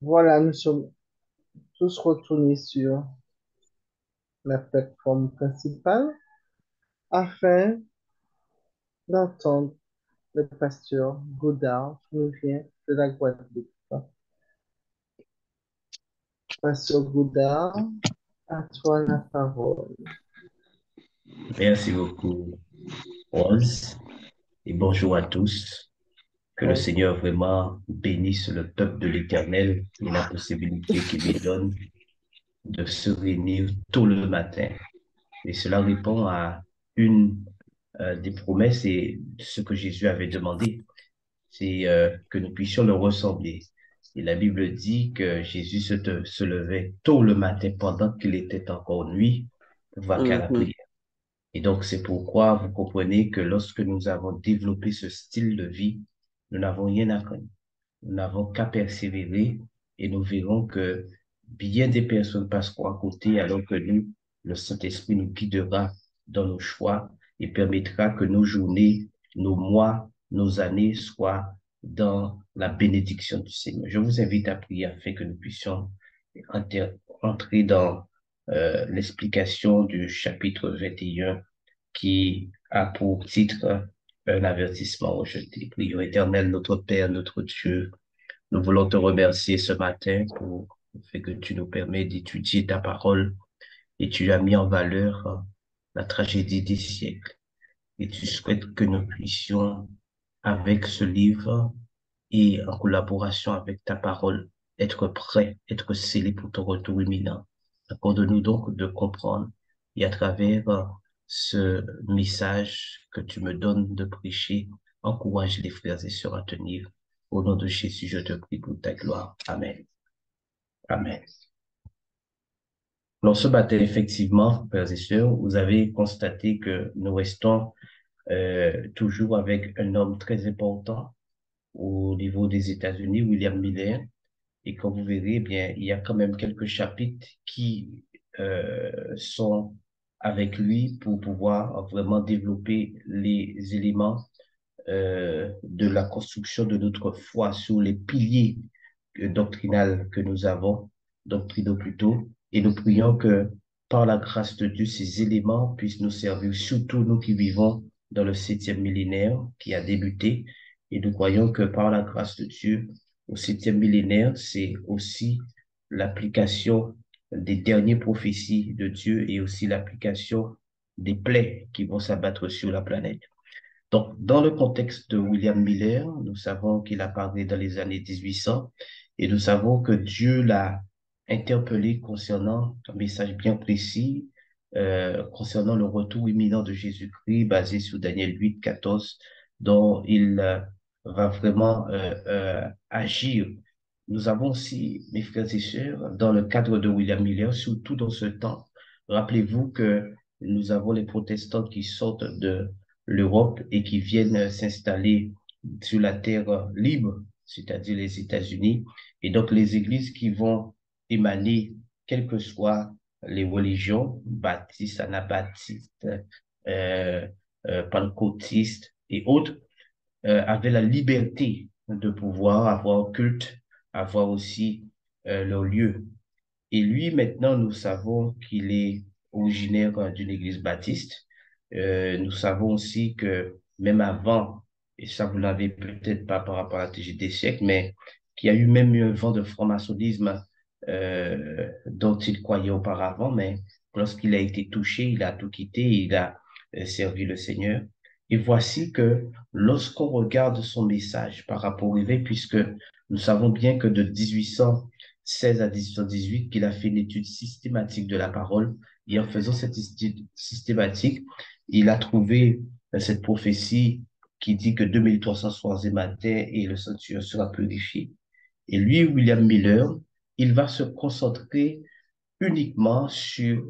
Voilà, nous sommes tous retournés sur la plateforme principale afin d'entendre le pasteur Godard qui nous vient de la Guadeloupe. Pasteur Godard, à toi la parole. Merci beaucoup, Rose, et bonjour à tous. Que le Oui, Seigneur vraiment bénisse le peuple de l'Éternel et la possibilité qu'il lui donne de se réunir tôt le matin. Et cela répond à une des promesses et ce que Jésus avait demandé, c'est que nous puissions le ressembler. Et la Bible dit que Jésus se levait tôt le matin pendant qu'il était encore nuit pour vaquer à la mhm, prière. Et donc, c'est pourquoi vous comprenez que lorsque nous avons développé ce style de vie, nous n'avons rien à craindre. Nous n'avons qu'à persévérer et nous verrons que bien des personnes passeront à côté alors que nous, le Saint-Esprit nous guidera dans nos choix et permettra que nos journées, nos mois, nos années soient dans la bénédiction du Seigneur. Je vous invite à prier afin que nous puissions entrer dans l'explication du chapitre 21 qui a pour titre un avertissement rejeté. Prions éternel, notre Père, notre Dieu. Nous voulons te remercier ce matin pour le fait que tu nous permets d'étudier ta parole et tu as mis en valeur la tragédie des siècles. Et tu souhaites que nous puissions, avec ce livre et en collaboration avec ta parole, être prêts, être scellés pour ton retour imminent. Accorde-nous donc de comprendre et à travers ce message que tu me donnes de prêcher, encourage les frères et sœurs à tenir. Au nom de Jésus, je te prie pour ta gloire. Amen. Amen. Alors ce matin, effectivement, frères et sœurs, vous avez constaté que nous restons toujours avec un homme très important au niveau des États-Unis, William Miller. Et comme vous verrez, eh bien, il y a quand même quelques chapitres qui sont avec lui pour pouvoir vraiment développer les éléments de la construction de notre foi sur les piliers doctrinaux que nous avons, doctrinaux plutôt, et nous prions que par la grâce de Dieu, ces éléments puissent nous servir, surtout nous qui vivons dans le 7e millénaire qui a débuté, et nous croyons que par la grâce de Dieu, au 7e millénaire, c'est aussi l'application des dernières prophéties de Dieu et aussi l'application des plaies qui vont s'abattre sur la planète. Donc, dans le contexte de William Miller, nous savons qu'il a parlé dans les années 1800 et nous savons que Dieu l'a interpellé concernant un message bien précis, concernant le retour imminent de Jésus-Christ basé sur Daniel 8, 14, dont il va vraiment agir. Nous avons aussi, mes frères et sœurs, dans le cadre de William Miller, surtout dans ce temps, rappelez-vous que nous avons les protestants qui sortent de l'Europe et qui viennent s'installer sur la terre libre, c'est-à-dire les États-Unis. Et donc les églises qui vont émaner, quelles que soient les religions, baptistes, anabaptistes, euh, pentecôtistes et autres, avaient la liberté de pouvoir avoir culte, avoir aussi leur lieu. Et lui, maintenant, nous savons qu'il est originaire d'une église baptiste. Nous savons aussi que même avant, et ça vous l'avez peut-être pas par rapport à la TG des siècles, mais qu'il y a eu même eu un vent de franc-maçonnisme dont il croyait auparavant, mais lorsqu'il a été touché, il a tout quitté, il a servi le Seigneur. Et voici que lorsqu'on regarde son message par rapport au réveil, puisque nous savons bien que de 1816 à 1818, qu'il a fait une étude systématique de la parole, et en faisant cette étude systématique, il a trouvé cette prophétie qui dit que 2300 soirs et matins et le sanctuaire sera purifié. Et lui, William Miller, il va se concentrer uniquement sur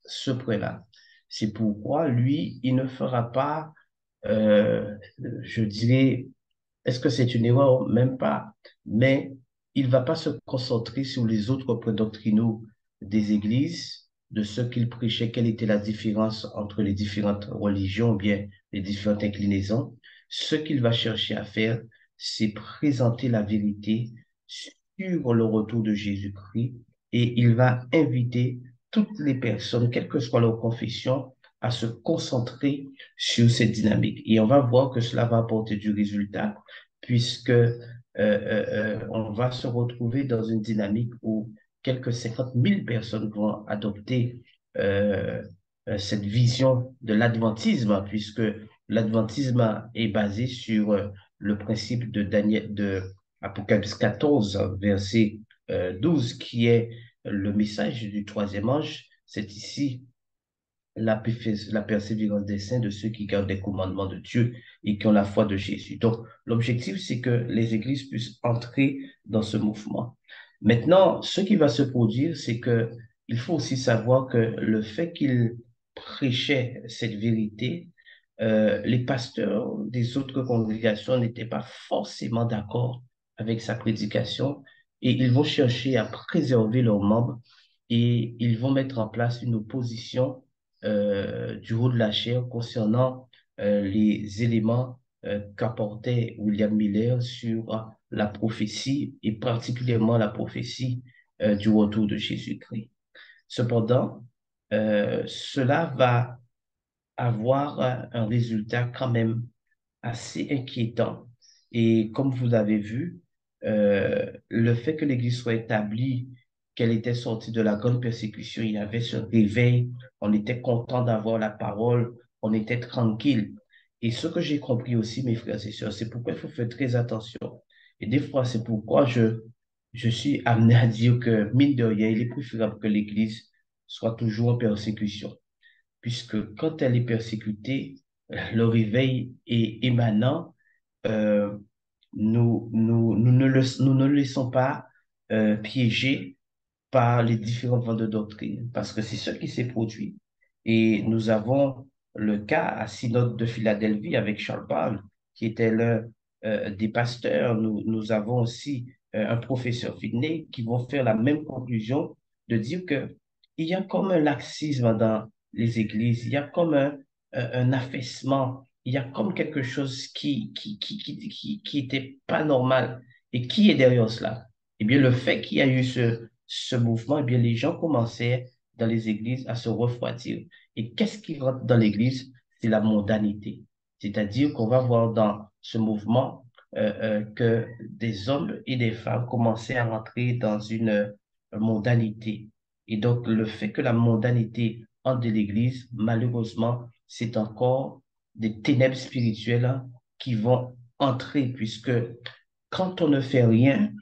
ce point-là. C'est pourquoi lui, il ne fera pas, je dirais, est-ce que c'est une erreur? Même pas. Mais il va pas se concentrer sur les autres points doctrinaux des églises, de ce qu'ils prêchaient, quelle était la différence entre les différentes religions, ou bien les différentes inclinaisons. Ce qu'il va chercher à faire, c'est présenter la vérité sur le retour de Jésus-Christ et il va inviter toutes les personnes, quelle que soit leur confession, à se concentrer sur cette dynamique. Et on va voir que cela va apporter du résultat puisque on va se retrouver dans une dynamique où quelques 50 000 personnes vont adopter euh, cette vision de l'adventisme, puisque l'adventisme est basé sur le principe de Daniel, de Apocalypse 14, verset 12, qui est le message du troisième ange. C'est ici la persévérance des saints, de ceux qui gardent les commandements de Dieu et qui ont la foi de Jésus. Donc, l'objectif, c'est que les églises puissent entrer dans ce mouvement. Maintenant, ce qui va se produire, c'est que il faut aussi savoir que le fait qu'ils prêchaient cette vérité, les pasteurs des autres congrégations n'étaient pas forcément d'accord avec sa prédication et ils vont chercher à préserver leurs membres et ils vont mettre en place une opposition du haut de la chair concernant les éléments qu'apportait William Miller sur la prophétie et particulièrement la prophétie du retour de Jésus-Christ. Cependant, cela va avoir un résultat quand même assez inquiétant. Et comme vous l'avez vu, le fait que l'Église soit établie, qu'elle était sortie de la grande persécution, il y avait ce réveil, on était content d'avoir la parole, on était tranquille. Et ce que j'ai compris aussi, mes frères et sœurs, c'est pourquoi il faut faire très attention. Et des fois, c'est pourquoi je suis amené à dire que, mine de rien, il est préférable que l'Église soit toujours en persécution puisque quand elle est persécutée, le réveil est émanant, euh, nous ne le laissons pas piéger par les différents vents de doctrine, parce que c'est ce qui s'est produit. Et nous avons le cas à Synode de Philadelphie avec Charles Paul, qui était l'un des pasteurs. Nous avons aussi un professeur Finney qui vont faire la même conclusion de dire que il y a comme un laxisme dans les églises, il y a comme un affaissement, il y a comme quelque chose qui était pas normal. Et qui est derrière cela? Eh bien, le fait qu'il y a eu ce mouvement, eh bien, les gens commençaient dans les églises à se refroidir. Et qu'est-ce qui rentre dans l'église? C'est la mondanité. C'est-à-dire qu'on va voir dans ce mouvement que des hommes et des femmes commençaient à rentrer dans une mondanité. Et donc, le fait que la mondanité entre de l'église, malheureusement, c'est encore des ténèbres spirituelles hein, qui vont entrer, puisque quand on ne fait rien,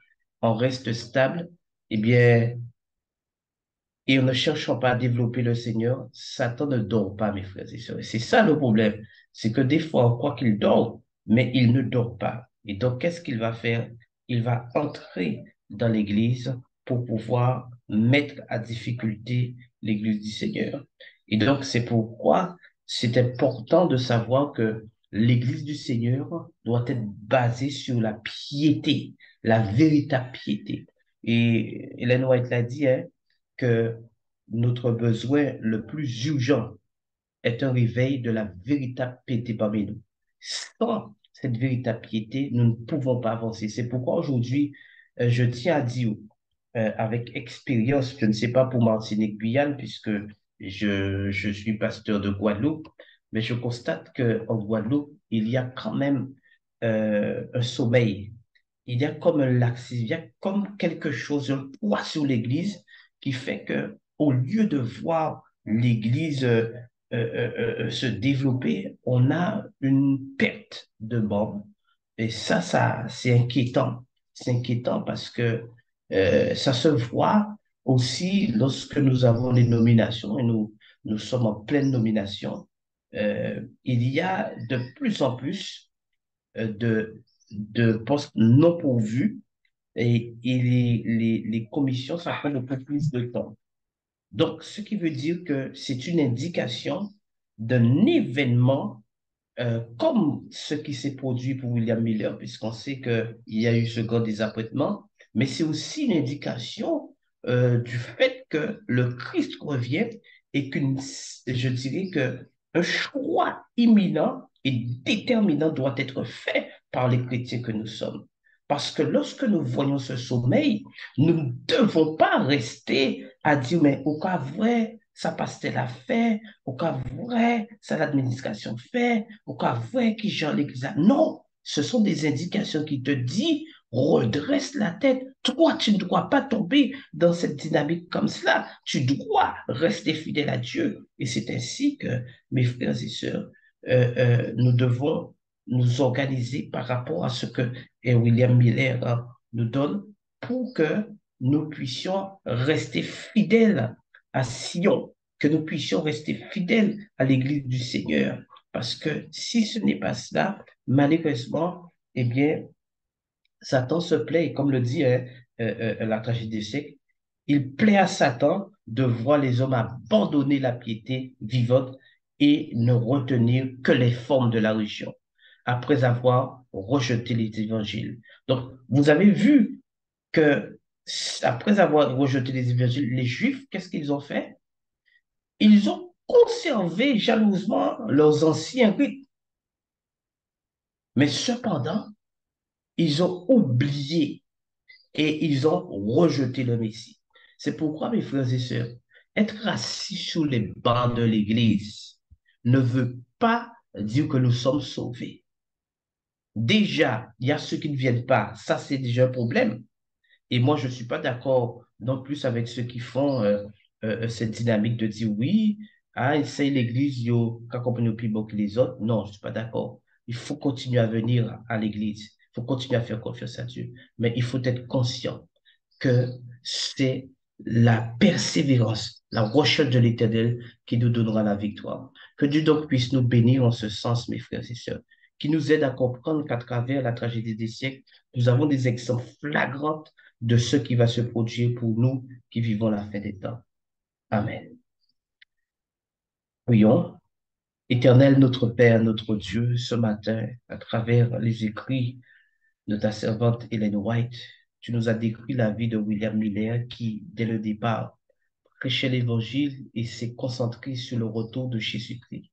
on reste stable, eh bien, et en ne cherchant pas à développer le Seigneur, Satan ne dort pas, mes frères et sœurs. Et c'est ça le problème. C'est que des fois, on croit qu'il dort, mais il ne dort pas. Et donc, qu'est-ce qu'il va faire? Il va entrer dans l'Église pour pouvoir mettre à difficulté l'Église du Seigneur. Et donc, c'est pourquoi c'est important de savoir que l'Église du Seigneur doit être basée sur la piété, la véritable piété. Et Hélène White l'a dit, hein, que notre besoin le plus urgent est un réveil de la véritable piété parmi nous. Sans cette véritable piété, nous ne pouvons pas avancer. C'est pourquoi aujourd'hui, je tiens à dire avec expérience, je ne sais pas pour Martinique Guyane, puisque je suis pasteur de Guadeloupe, mais je constate qu'en Guadeloupe, il y a quand même un sommeil, il y a comme un laxisme, il y a comme quelque chose, un poids sur l'Église qui fait que au lieu de voir l'Église se développer, on a une perte de membres. Et ça, c'est inquiétant. C'est inquiétant parce que ça se voit aussi lorsque nous avons les nominations et nous sommes en pleine nomination. Il y a de plus en plus de postes non pourvus et les commissions, ça prend un peu plus de temps. Donc, ce qui veut dire que c'est une indication d'un événement comme ce qui s'est produit pour William Miller, puisqu'on sait qu'il y a eu ce grand désappointement, mais c'est aussi une indication du fait que le Christ revient et je dirais que un choix imminent et déterminant doit être fait par les chrétiens que nous sommes. Parce que lorsque nous voyons ce sommeil, nous ne devons pas rester à dire, mais au cas vrai, ça passe-t-elle à faire, au cas vrai, ça l'administration fait, au cas vrai, qui gère l'église. Non, ce sont des indications qui te disent, redresse la tête. Toi, tu ne dois pas tomber dans cette dynamique comme cela. Tu dois rester fidèle à Dieu. Et c'est ainsi que, mes frères et sœurs, nous devons nous organiser par rapport à ce que William Miller nous donne pour que nous puissions rester fidèles à Sion, que nous puissions rester fidèles à l'Église du Seigneur. Parce que si ce n'est pas cela, malheureusement, eh bien, Satan se plaît, et comme le dit la tragédie des siècles, il plaît à Satan de voir les hommes abandonner la piété vivante et ne retenir que les formes de la religion, après avoir rejeté les évangiles. Donc, vous avez vu que après avoir rejeté les évangiles, les Juifs, qu'est-ce qu'ils ont fait? Ils ont conservé jalousement leurs anciens rites, mais cependant, ils ont oublié et ils ont rejeté le Messie. C'est pourquoi, mes frères et sœurs, être assis sous les bancs de l'Église ne veut pas dire que nous sommes sauvés. Déjà, il y a ceux qui ne viennent pas. Ça, c'est déjà un problème. Et moi, je ne suis pas d'accord non plus avec ceux qui font cette dynamique de dire oui, ah, c'est l'Église, yo, qu'à comprendre plus bon que les autres. Non, je ne suis pas d'accord. Il faut continuer à venir à l'Église. Il faut continuer à faire confiance à Dieu. Mais il faut être conscient que c'est la persévérance, la recherche de l'Éternel qui nous donnera la victoire. Que Dieu donc puisse nous bénir en ce sens, mes frères et sœurs, qui nous aide à comprendre qu'à travers la tragédie des siècles, nous avons des exemples flagrants de ce qui va se produire pour nous qui vivons la fin des temps. Amen. Prions. Éternel notre Père, notre Dieu, ce matin, à travers les écrits de ta servante Hélène White, tu nous as décrit la vie de William Miller qui, dès le départ, prêchait l'Évangile et s'est concentré sur le retour de Jésus-Christ.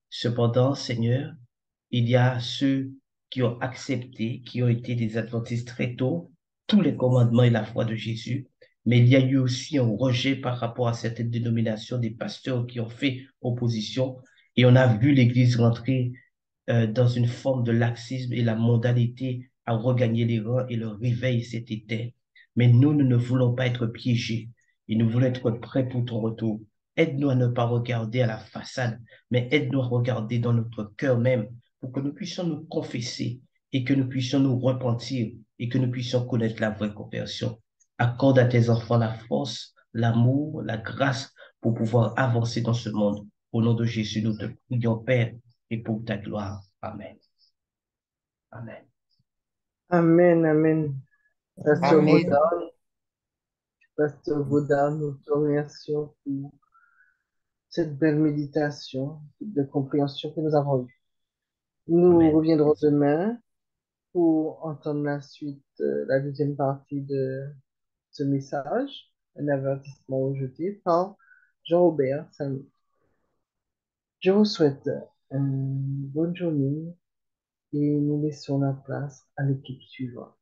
Cependant, Seigneur, il y a ceux qui ont accepté, qui ont été des adventistes très tôt, tous les commandements et la foi de Jésus, mais il y a eu aussi un rejet par rapport à certaines dénominations des pasteurs qui ont fait opposition et on a vu l'Église rentrer dans une forme de laxisme et la mondanité a regagné les rangs et le réveil s'est éteint. Mais nous ne voulons pas être piégés et nous voulons être prêts pour ton retour. Aide-nous à ne pas regarder à la façade, mais aide-nous à regarder dans notre cœur même pour que nous puissions nous confesser et que nous puissions nous repentir et que nous puissions connaître la vraie conversion. Accorde à tes enfants la force, l'amour, la grâce pour pouvoir avancer dans ce monde. Au nom de Jésus, nous te prions, Père, et pour ta gloire. Amen. Amen. Amen, amen. Pasteur Amen. Godard, Pasteur Godard, nous te remercions pour cette belle méditation de compréhension que nous avons eue. Nous Amen. reviendrons demain pour entendre la suite, la deuxième partie de ce message, un avertissement rejeté par Jean-Robert Samy. Je vous souhaite une bonne journée et nous laissons la place à l'équipe suivante.